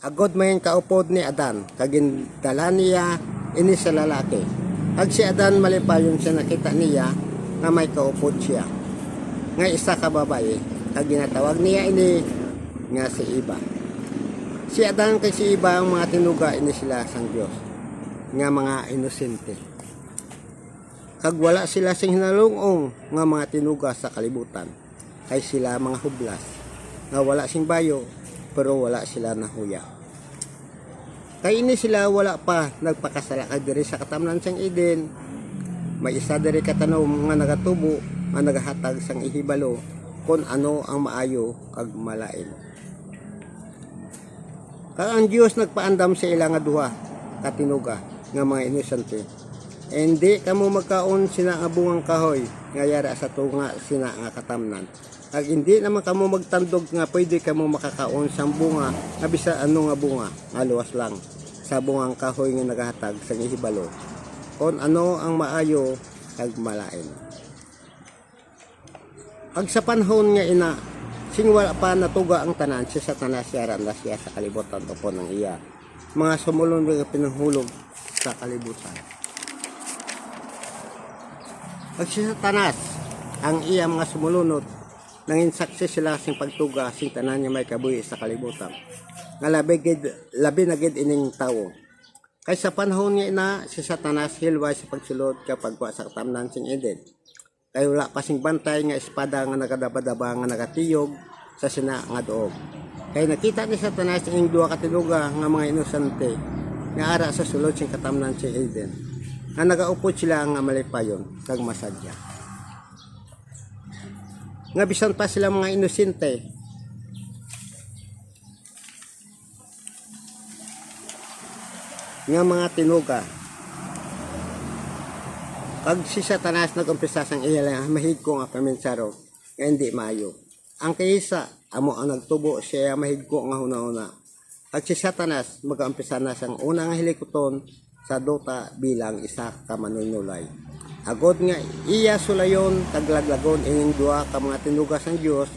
Agod mayin kaupod ni Adan, kagindala niya ini sa lalaki. Ag si Adan malipayon siya nakita niya nga may kaupod siya. Nga isa ka babae, kag ginatawag niya ini nga si Iba. Si Adan kay si Iba ang mga tinuga ini sila sang Dios, nga mga inosente. Kag wala sila sing hinalungong nga mga tinuga sa kalibutan, kay sila mga hublas, nga wala sing bayo, pero wala sila nahuya. Kay ini sila wala pa nagpakasala kag diri sa katamnan sang Eden. May isa diri katanom nga nagatubo nga nagahatag sang ihibalo kung ano ang maayo kag malain. Kag ang Dios nagpaandam sa ila nga duha katinuga nga mga inosente. Hindi kamo magkaon sina nga bungang kahoy nga yara sa tunga sina nga katamnan. Kag hindi naman kamo magtandog nga pwede kamo makakaon sang bunga nga bisan ano nga bunga nga luwas lang sa bungang kahoy nga nagahatag sa ihibalo kung ano ang maayo kag malain. Ag sa panahon nga ina sing wala pa natuga ang tanan si Satanas yaran na siya sa kalibutan upon ng iya mga sumulong nga pinahulog sa kalibutan. Ag si Satanas ang iya mga sumulunod nangin saksi sila sing pagtuga sing tanan niya may kabuhi sa kalibutan nga labi na gid ining tawo. Kay sa panahon nga ina si Satanas hilway sa pagsulod kapag wa sa katamnan sing Eden. Kay wala pa sing bantay nga espada nga nagadaba-daba nga nagatiyog sa sina nga doog. Kay nakita ni Satanas ining duha ka tinuga nga mga inosente nga ara sa sulod sing katamnan sing Eden. Nga nagaupod sila nga malipayon kag masadya. Nga bisan pa sila mga inosente nga mga tinuga. Pag si Satanas nag-umpisa sang iya lang mahigko nga paminsaro nga hindi maayo. Ang kaysa amo ang nagtubo siya mahigko nga huna-una. Pag si Satanas mag-umpisa na sang unang hilikoton sa duta bilang isa ka manunulay. Agod nga iya sulayon taglaglagon ining duha ka mga tinuga sang Dios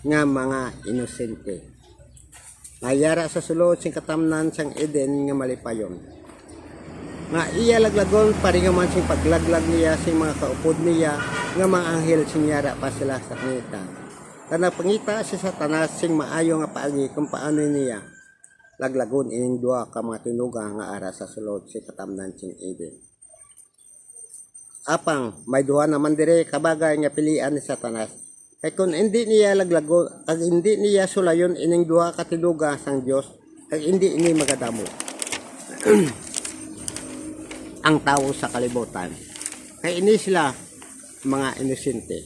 nga mga inosente. Ngayara sa sulod sing katamnan sang Eden nga malipayon. Nga iya laglagon paringaman sing paglaglag niya sing mga kaupod niya nga mga anghel sing yara pa sila sa pangita. Kana pangita si Satanas sing maayo nga paagi kung paano niya laglagon ining duha ka mga tinuga nga ara sa sulod sing katamnan sing Eden. Apang may duha naman dire kabagay nga pilian ni Satanas. Kay kung hindi niya laglago, kag hindi niya sulayon ining duha ka tinuga sang Dios, kag hindi ini magadamo ang tao sa kalibutan. Kay ini sila mga inosente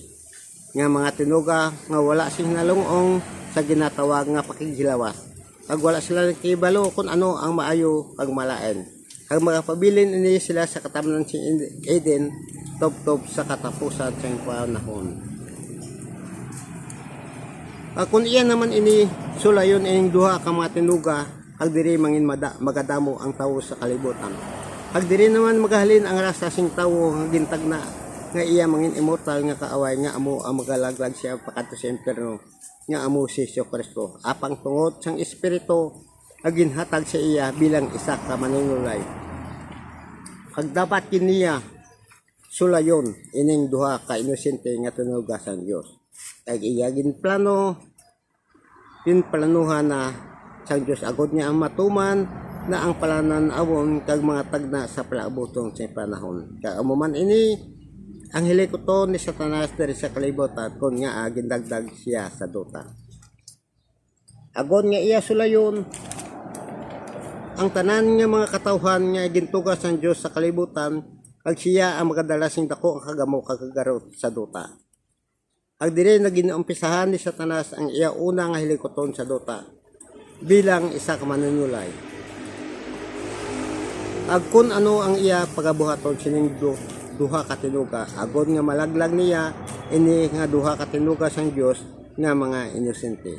nga mga tinuga nga wala sing nalungong sa ginatawag nga pakighilawas. Kag wala sila nakibalo kung ano ang maayo kag malain. Kag magapabilin ini sila sa katamnan sing Eden tub-tub sa katapusan sang panahon. Kung iyan naman ini sulayon ining duha ka mga tinuga, kag diri mangin magadamo ang tawo sa kalibutan. Kag diri naman magahalin ang rasa sing tawo nga gintagna nga iya mangin immortal nga kaaway nga amo ang magalaglag siya pakadto sa impierno nga amo si Kristo. Apang tungod sang espiritu ginhatag sa iya bilang isa ka manunulay. Kag dapat kiniya sulayon ining duha ka inosente nga tinuga sang Dios. Kag iya ginplanuhan na sang Dios agod niya ang matuman na ang palananawon kag mga tagna sa palaabutong sa panahon. Kag amo man ini ang hilikoton ni Satanas diri sa kalibutan kun nga gindagdag siya sa duta. Agod nga iya sulayon ang tanan nga mga katawhan nga gintugas sang Dios sa kalibutan kag siya ang magadala sing dako ang kagamo kagagarot sa duta. Ag dire naginumpisahan ni Satanas ang iya una nga hilikoton sa duta bilang isa ka manunulay. Ag kun ano ang iya pagabuhaton sining duha ka tinuga agod nga malaglag niya ini nga duha ka tinuga sang Dios nga mga inosente.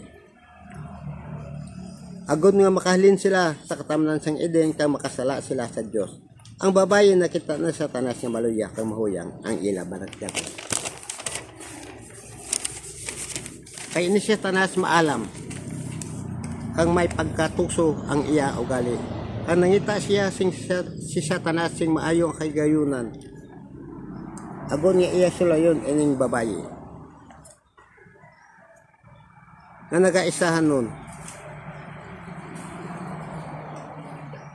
Agod nga makahalin sila sa katamnan sang Eden kag makasala sila sa Dios. Ang babaye nakita na Satanas nga maluya kag mahuyang ang ila banagdagan. Kay ini si Satanas maalam kang may pagkatuso ang iya ugali. Ang nangita siya si Satanas sing maayo ang kagayunan. Agon nga iya sulayon ining babayi. Na nagaisahan nun.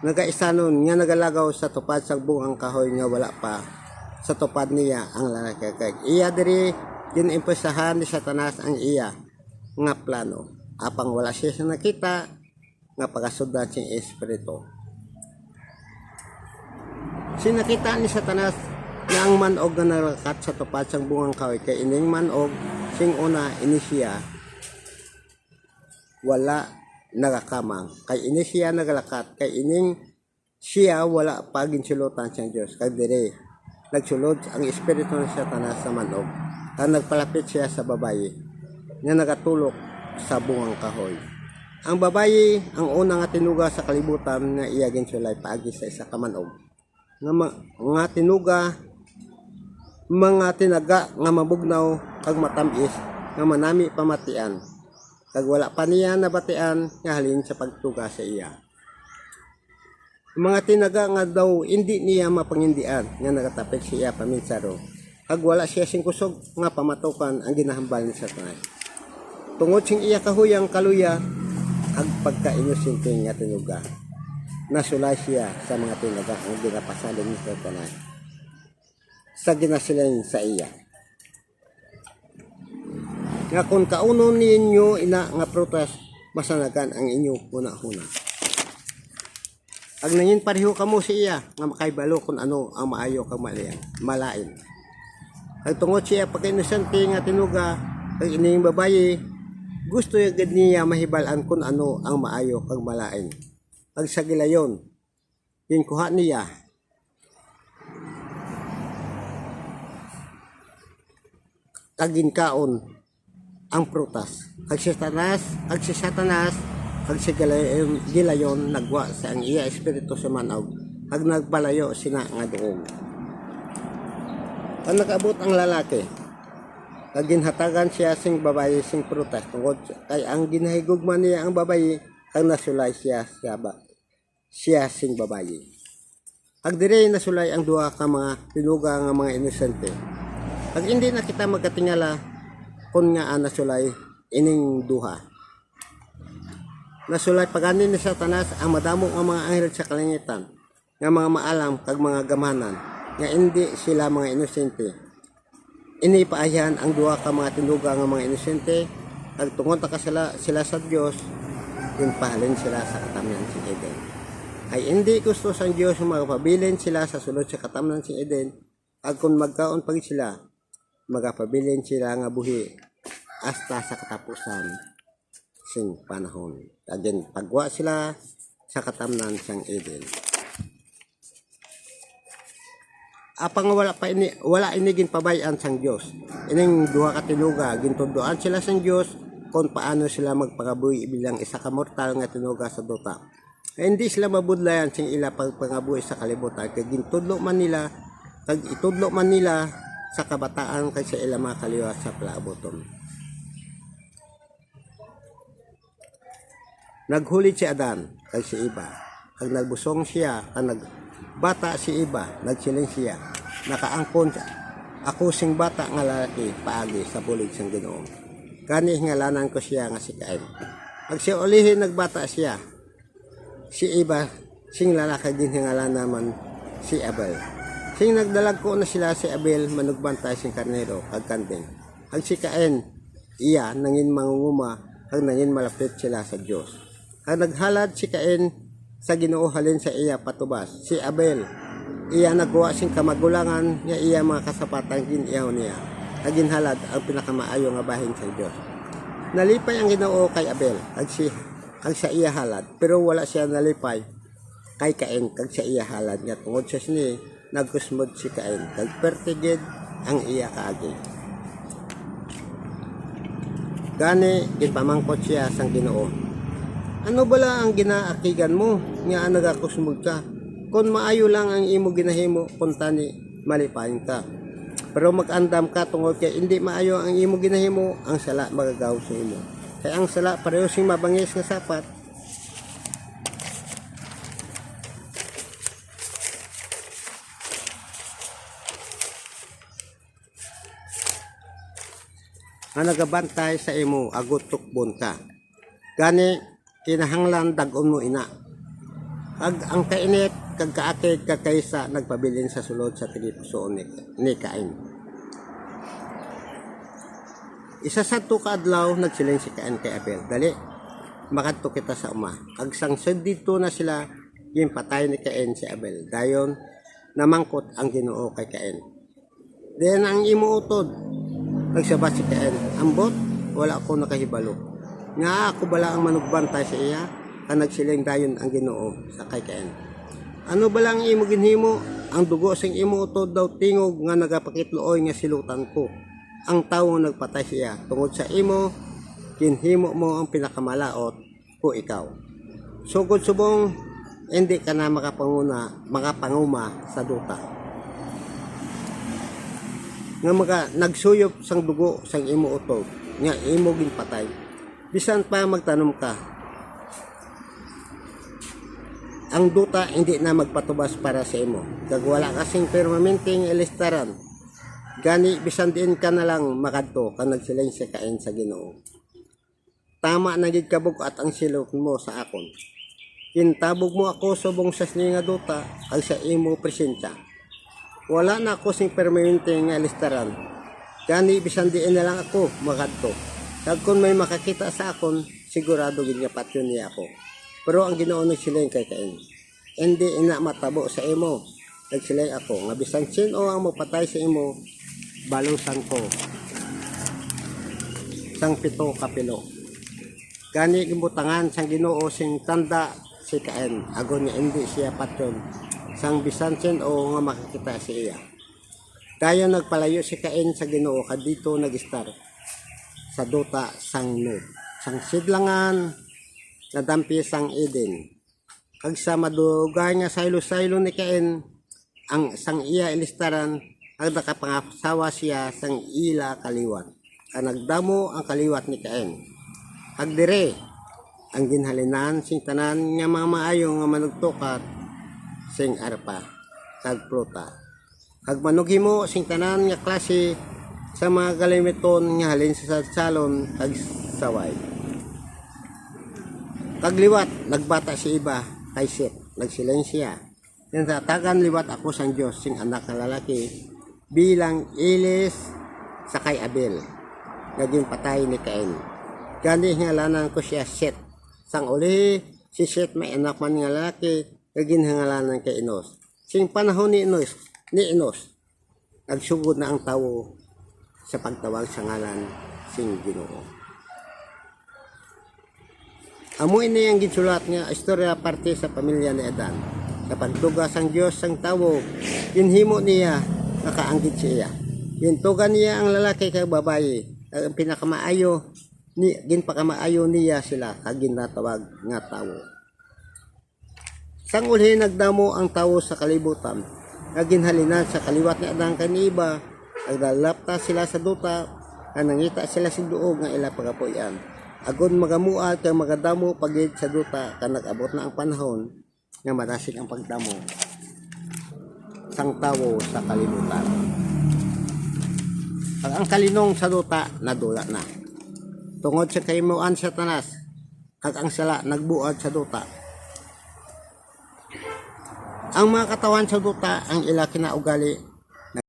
Nagaisa nun nga nagalagaw sa tupad sa bungang kahoy nga wala pa sa tupad niya ang lalaki. Iya diri ginimpesahan ni Satanas ang iya nga plano. Apang wala siya sa nakita nga pagasundan sing espiritu. Sinakita ni Satanas na ang manog nga nalakat sa tupad sa bungang kahoy kay ining manog sing una inisiya wala nagakamang kay ini siya nagalakat kay ining siya wala pa ginsulutan siyang Dios kay dire nagsulod ang espiritu ng Satanas sa manog at nagpalapit siya sa babayi nga nagatulok sa bungang kahoy. Ang babayi ang una nga tinuga sa kalibutan nga iya ginsulay paagi sa isa ka manog nga tinuga mga tinaga nga mabugnaw kag matamis nga manami pamatian. Kag wala pa niya nabatian nga halin sa pagtuga sa iya. Mga tinaga nga daw hindi niya mapangindian nga nagatapik siya paminsaro. Kag wala siya sing kusog nga pamatukan ang ginahambal ni Satanas. Tungod sing iya kahuyang kaluya ag pagka-inosente nga tinuga. Nasulay siya sa mga tinaga ang ginapasalin ni Satanas sa ginasilan sa iya. Nga kung kauno ninyo ina nga prutas masanagan ang inyo huna-huna. Ag nangin pareho kamo si iya nga makaibalo kung ano ang maayo kang malain. Ag tungod siya pagka-inosente nga tinuga kag ining babayi gusto yagad niya mahibalan kung ano ang maayo kag malain. Ag sa gilayon kinkuha niya kagin kaon ang prutas. Kag si Satanas, kag si gilayon nagwa sa ang iya espiritu sa manog, kag nagbalayo sina nga doong. Kag nakaabot ang lalaki, kag ginhatagan siya sing babayi sing prutas tungod kay ang ginahigugman niya ang babayi, kag nasulay siya sing babayi. Kag dire nasulay ang duha ka mga tinuga nga mga inosente. Kag hindi na kita magkatingala kung nga nasulay ining duha. Nasulay paganin ni Satanas ang madamo nga mga anghel sa kalangitan nga mga maalam kag mga gamanan nga hindi sila mga inosente. Inipaayan ang duha ka mga tinuga nga mga inosente kag tungod sila sa Dios ginpahalin sila sa katamnan sing Eden. Ay hindi gusto sa Dios magpabilin sila sa sulod sa katamnan sing Eden kag kung magkaon pag sila magapabilin sila nga buhi hasta sa katapusan sing panahon. Again, pagwa sila sa katamnan sang Eden. Apang wala inigin pabayan sang Dios. Ining duha ka tinuga gintuduan sila sang Dios kung paano sila magpagabuhi bilang isa ka mortal nga tinuga sa duta. Kaya hindi sila mabudlayan sing ila pagpangabuhi sa kalibutan kay gintudlo man nila kag itudlo man nila sa kabataan kay sa ila mga kaliwat sa plaaboton. Naghuli si Adan kay si Eva. Kag nagbusong siya, kag nagbata si Eva, nagsiling siya. Nakaangkon ako sing bata nga lalaki paagi sa bulig sang Ginoo. Kani ngalanan ko siya nga si Cain. Pag siya ulihin nagbata siya, si Eva sing lalaki din hingalan naman si Abel. Sing nagdalag ko na sila si Abel manugbantay sing karnero kag kanding. Ang si Cain iya nangin mangunguma kag nangin malapit sila sa Dios. Kag naghalad si Cain sa Ginoo halin sa iya patubas. Si Abel iya nagwa sing kamagulangan nga iya mga kasapatan giniyaw niya. Kag ginhalad ang pinakamaayo nga bahin sa Dios. Nalipay ang Ginoo kay Abel kag sa iya halad pero wala siya nalipay kay Cain kag sa iya halad nga tungod sa sini nagkusmod si Cain kag pertigid ang iya kaagi. Gani ipamangkot siya sang Ginoo. Ano bala ang ginaakigan mo nga nagakusmod ka? Kung maayo lang ang imo ginahimo kun tani malipayon ka. Pero mag-andam ka tungod kay hindi maayo ang imo ginahimo ang sala magagaw sa imo. Kay ang sala pareho sing mabangis nga sapat nga nagabantay sa imo agot tukbon ka. Gani kinahanglan dag-on mo ina. Kag ang kainit kag kaakig kaysa nagpabilin sa sulod sa tilipusoon ni Cain. Isa sa adlaw nagsiling si Cain kay Abel. Dali makadto kita sa uma. Kag sangsod dito na sila ginpatay ni Cain si Abel. Dayon namangkot ang Ginoo kay Cain. Then ang imo utod nagsabat si Cain, ambot wala ako nakahibalo. Nga ako bala ang manugbantay sa iya, ka nagsiling dayon ang Ginoo sa kay Cain. Ano bala ang imo ginhimo? Ang dugo sing imo utod daw tingog nga nagapakitluoy nga silutan ko. Ang tawo nagpatay siya tungod sa imo kinhimo mo ang pinakamalaot ko ikaw. Sugod subong hindi ka na makapanguma sa duta. Nga nagsuyop sang dugo sang imo utod nga imo ginpatay. Bisan pa magtanom ka, ang duta hindi na magpatubas para sa imo. Kag wala kasing permanenteng ilistaran. Gani bisan din ka na lang makadto ka nagsiling sa Cain sa Ginoo. Tama na gid kabug at ang silok mo sa akon. Kintabog mo ako subong sa nga duta kag sa imo presensya. Wala na ako sing permanenteng ilistaran. Gani bisan din na lang ako makadto. Kag kun may makakita sa akon, sigurado gid nga patyon niya ako. Pero ang Ginoo nagsiling kay Cain, hindi ina matabo sa imo. Nagsiling ako nga bisan sino ang mapatay sa imo, balusan ko sang 7 kapilo. Gani gimbutangan sang Ginoo sing tanda si Cain, agon nga hindi siya patyon sang bisan sino nga makakita siya. Dayon nagpalayo si Cain sa Ginoo kadto nagistar sa duta sang Nod, sang sidlangan nadampi sang Eden. Kag sa madugay nga saylo-saylo ni Cain, ang sang iya ilistaran, ang nakapangasawa siya sang ila kaliwat. Kag nagdamo ang kaliwat ni Cain. Kag dire, ang ginhalinan sing tanan nga mga maayo nga manugtukat sing arpa, kag pruta. Kag manughimo sing tanan nga klase sa mga galimiton nga halin sa salon kag saway. Kagliwat, nagbata si iba kay Seth, nagsiling siya. Yan sa tagan liwat ako sang Diyos sing anak na lalaki bilang Ilis sa kay Abel, naging patay ni Cain. Gani hingalanan ko siya Seth. Sang uli si Seth may anak man nga lalaki, naging hingalanan kay Enos. Sing panahon ni Enos, nagsugod na ang tawo sa pagtawag sa ngalan sing Ginoo. Amoy ini ang gisulat nga istorya parte sa pamilya ni Adan. Sa pagduga sang Dios sang tawo, ginhimo niya nakaanggit siya. Gintugan niya ang lalaki kag babaye. Ang pinakamaayo ni ginpakamaayo niya sila kag ginatawag nga tawo. Sang uli nagdamo ang tawo sa kalibutan. Naginhalinan sa kaliwat ni Adan kaniba, nagdalapta sila sa duta, nangita sila sa duog nga ila pagapuyan. Agon magamuat kang magadamo pagid sa duta kan nag-abot na ang panahon nga madasig ang pagdamo sang tawo sa kalibutan. Pag ang kalinong sa duta nadula na. Tungod sa kahimuan sa tanas, kag ang sala nagbuad sa duta. Ang mga katawan sa duta ang ila kinaugali